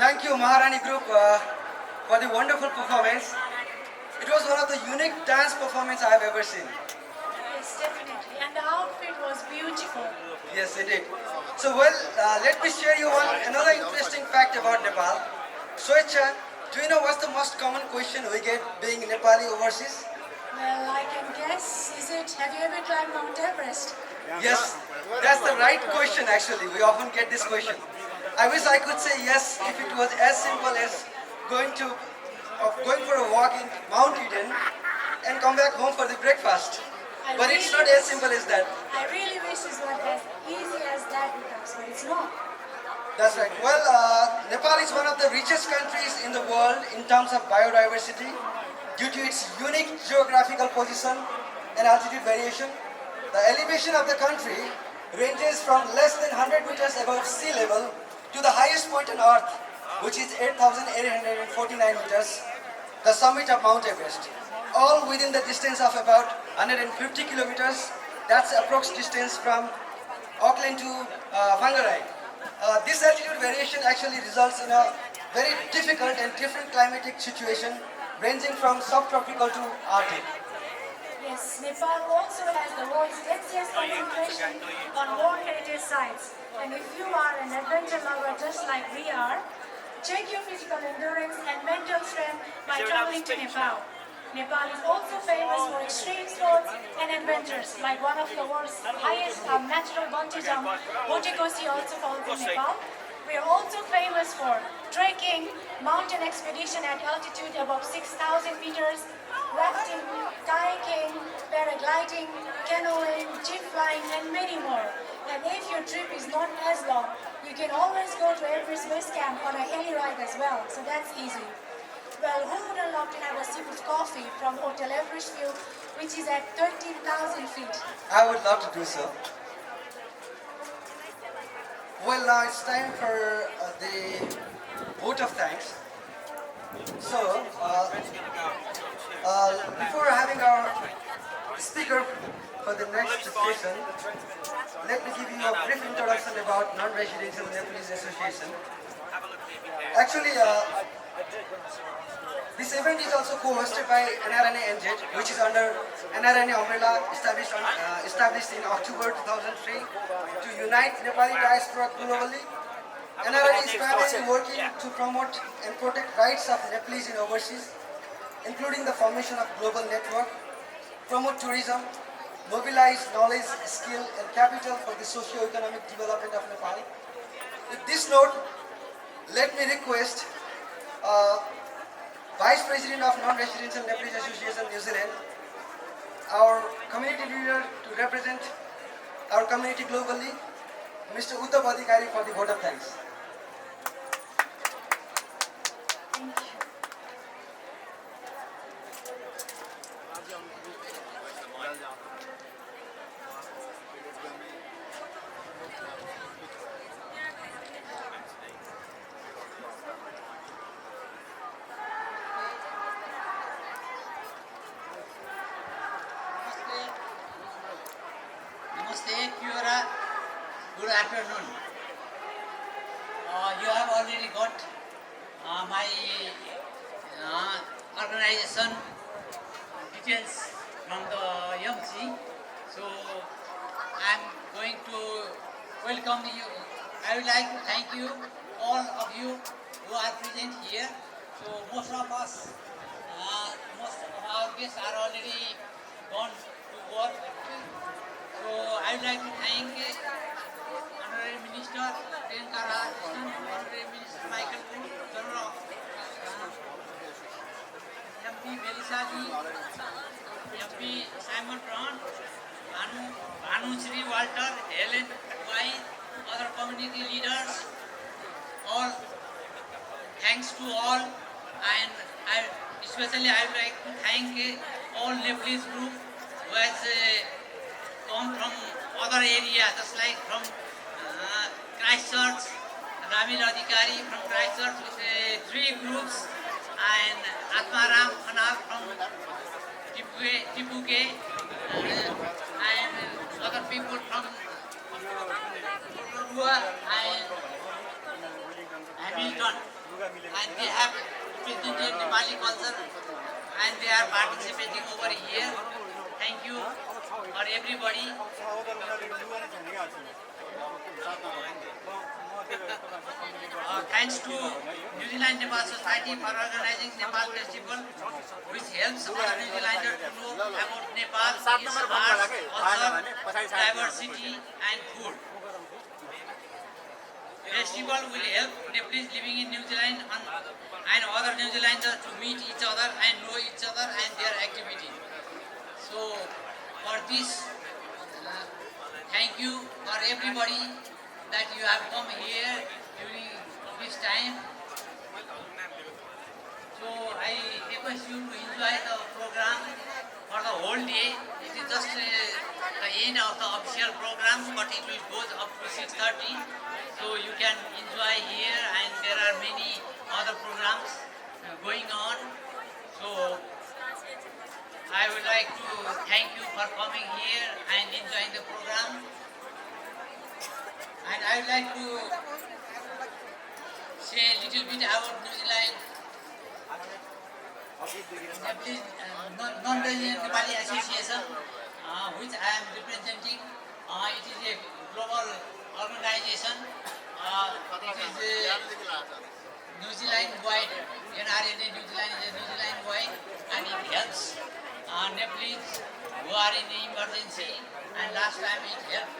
Thank you, Maharani Group, for the wonderful performance. It was one of the unique dance performances I have ever seen. Yes, definitely. And the outfit was beautiful. Yes, it did. So, well, let me share you another interesting fact about Nepal. Soicha, do you know what's the most common question we get being Nepali overseas? Well, I can guess. Is it, have you ever climbed Mount Everest? Yes, that's the right question actually. We often get this question. I wish I could say yes if it was as simple as going for a walk in Mount Eden and come back home for the breakfast. But it's not as simple as that. I really wish it was as easy as that with us, but it's not. That's right. Well, Nepal is one of the richest countries in the world in terms of biodiversity due to its unique geographical position and altitude variation. The elevation of the country ranges from less than 100 meters above sea level to the highest point on Earth, which is 8,849 meters, the summit of Mount Everest. All within the distance of about 150 kilometers. That's the approx distance from Auckland to Whangarei. This altitude variation actually results in a very difficult and different climatic situation ranging from subtropical to Arctic. Yes, Nepal also has the world's densiest concentration on World Heritage Sites. And if you are an adventure lover just like we are, check your physical endurance and mental strength by traveling to Nepal. Nepal is also famous for extreme sports and adventures, like one of the world's highest natural bungee jump, Botekosi also falls in Nepal. We are also famous for trekking, mountain expedition at altitude above 6,000 meters, rafting, kayaking, paragliding, canoeing, jeep flying, and many more. And if your trip is not as long, you can always go to Everest Base Camp on a heli ride as well, so that's easy. Well, who wouldn't love to have a sip of coffee from Hotel Everest View, which is at 13,000 feet? I would love to do so. Well, now it's time for the vote of thanks. So, before having our speaker for the next session, let me give you a brief introduction about Non-Residential Nepalese Association. Actually, this event is also co-hosted by NRNA NZ, which is under NRNA umbrella established in October 2003 to unite Nepali diaspora globally. NRNA is primarily working to promote and protect rights of Nepalese in overseas. including the formation of global network, promote tourism, mobilize knowledge, skill, and capital for the socio-economic development of Nepal. With this note, let me request Vice President of Non-Residential Nepalese Association New Zealand, our community leader to represent our community globally, Mr. Uttap Adhikari, for the vote of thanks. Thank you. Namaste, Kyora. Good afternoon. You have already got my organization details from the YMC. So I am going to welcome you. I would like to thank you, all of you who are present here. So most of us, most of our guests are already gone to work. So I would like to thank Honorary Minister Priyanka Radhakrishnan, Honorary Minister Michael Moore, General MP Melissa Ji, MP Simon Brown, Banu Sri Walter, Helen White, other community leaders, all thanks to all, and especially I would like to thank all Nepalese group who has come from other areas, just like from Christchurch, Ramil Adhikari from Christchurch with 3 groups, and Atmaram Khanal from Tipuke, and other people from Rotorua and Hamilton, and they have represented Nepali culture and they are participating over here. Thank you for everybody. Thanks to New Zealand Nepal Society for organizing Nepal Festival, which helps other New Zealanders to know about Nepal, its arts, culture, diversity and food. Festival will help Nepalese living in New Zealand and other New Zealanders to meet each other and know each other and their activities. So for this, thank you for everybody that you have come here during this time. So I request you to enjoy the program for the whole day. It is just the end of the official program, but it will go up to 6:30. So you can enjoy here, and there are many other programs going on. So I would like to thank you for coming here and enjoying the program. And I would like to say a little bit about New Zealand Non-Resident Nepali Association, which I am representing. It is a global organization. It is New Zealand-wide. NRNA New Zealand is a New Zealand-wide, and it helps Nepalese who are in emergency. And last time it helped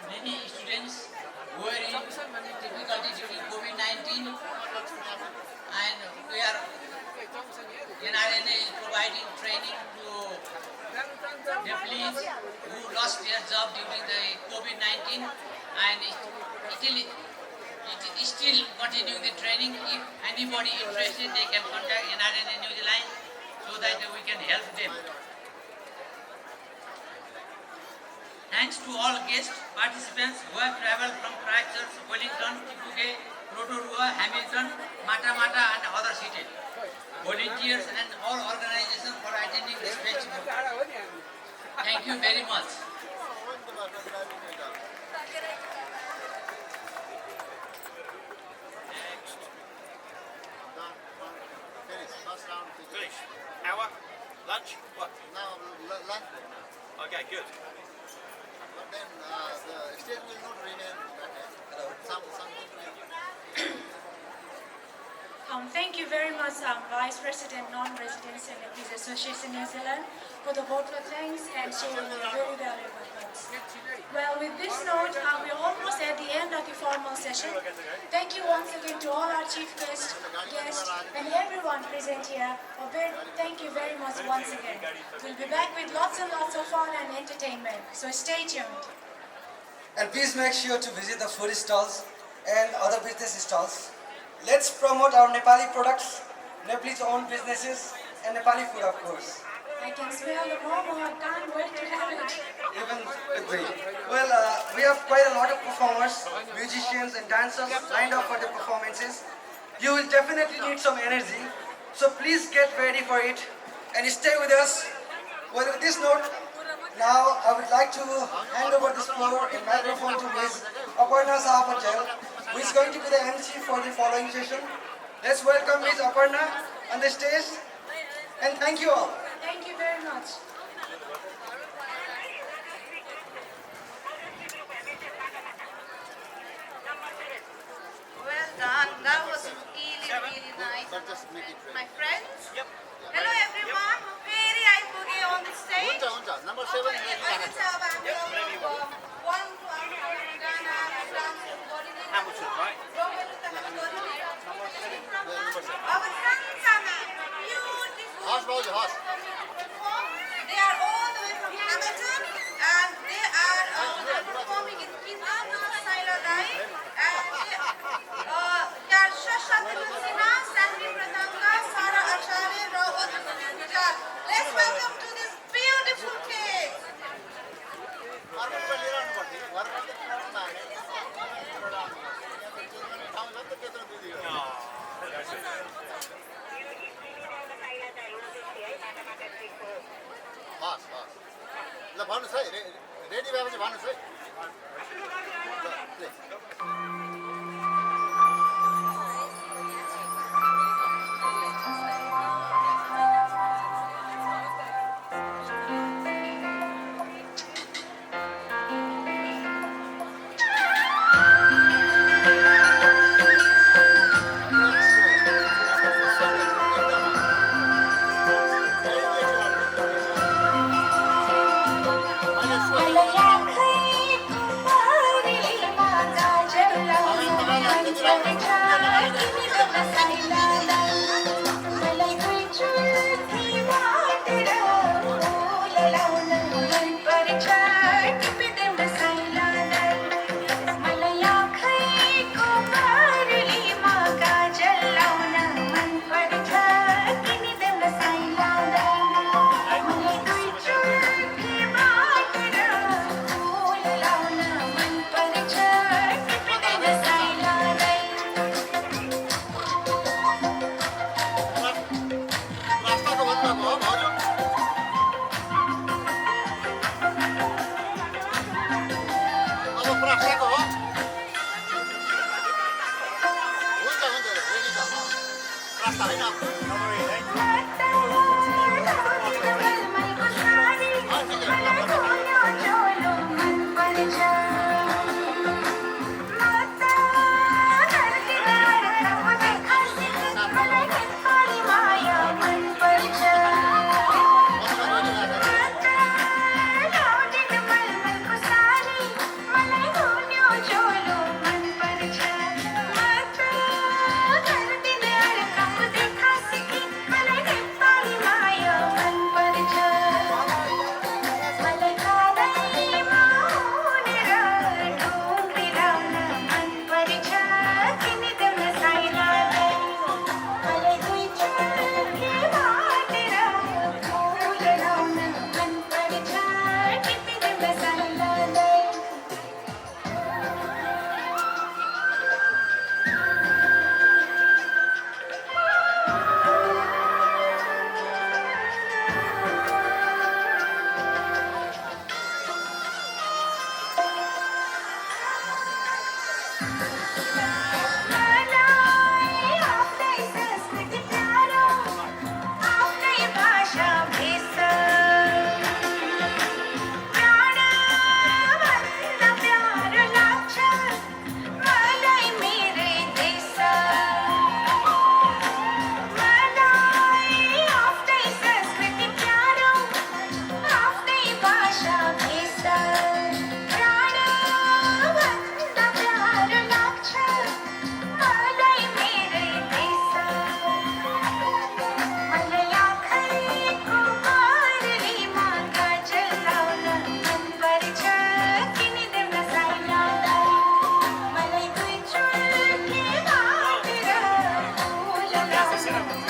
many students who were in difficulty during COVID-19, and we are NRNA is providing training to Nepalese who lost their job during the COVID-19, and it is still continuing the training. If anybody interested, they can contact NRNA New Zealand so that we can help them. Thanks to all guest participants who have travelled from Christchurch, Wellington, Tipuke, Rotorua, Hamilton, Matamata and other cities. Volunteers and all organizations for attending this festival. Thank you very much. Finish. Hour? Lunch? What? Now, lunch. Okay, good. But then the stage will not remain that. Something will. Thank you very much, Vice President, Non-Resident Celebrities Association New Zealand, for the vote of thanks and sharing your very valuable thoughts. Well, with this note, we're almost at the end of the formal session. Thank you once again to all our chief guests, and everyone present here. Thank you very much once again. We'll be back with lots and lots of fun and entertainment, so stay tuned. And please make sure to visit the food stalls and other business stalls. Let's promote our Nepali products, Nepalese owned businesses, and Nepali food, of course. I can smell the momo. I can't wait to have it. Even agree. Well, we have quite a lot of performers, musicians, and dancers lined up for the performances. You will definitely need some energy, so please get ready for it and stay with us. Well, with this note, now I would like to hand over this floor and microphone to Ms. Aparna Saha Patel, who is going to be the MC for the following session. Let's welcome Ms. Aparna on the stage, and thank you all. Thank you very much. Well done. That was really, really nice. But just make it ready. My friends. Hello everyone. Very I forget on the stage. हुन्छ number 7 अहिले चाहिँ अब हामी one to our गाना dance गरिदिन्छ Hamilton, right? रमाइलो त हामी गरिदिन्छ अब सानसाना beautiful हस् भाउजू हस् they are all the way from Hamilton and they are performing in Kingdom Saila Dai and they are Shashwati Lusina, Sandy Pratanga, Sara Acharya, Rawat Pujar. Let's welcome to this beautiful kids. अर्को लिएर आउनु पर्छ घरमा त किन माने ठाउँ छ त त्यत्रो दिदी हस् हस् ल भन्नुहोस् है रेडी भएपछि भन्नुहोस् है ल प्लिज रास्ताको भन्दा भयो भाउजू अब रास्ताको हो हुन्छ हुन्छ रेडी छ रास्ता होइन That's what.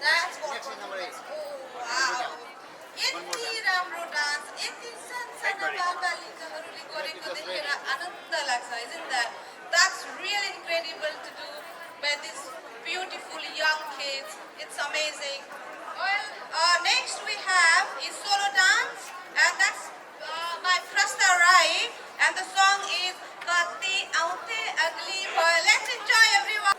Next is number 8. Oh, wow. यति राम्रो डान्स यति सानसाना बालबालिकाहरूले गरेको देखेर आनन्द लाग्छ isn't that? That's really incredible to do by these beautiful young kids. It's amazing. Well, next we have is solo dance and that's by Prasta Rai and the song is Kati Aute Agli Bhoy. Let's enjoy everyone.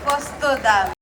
कस्तो दामी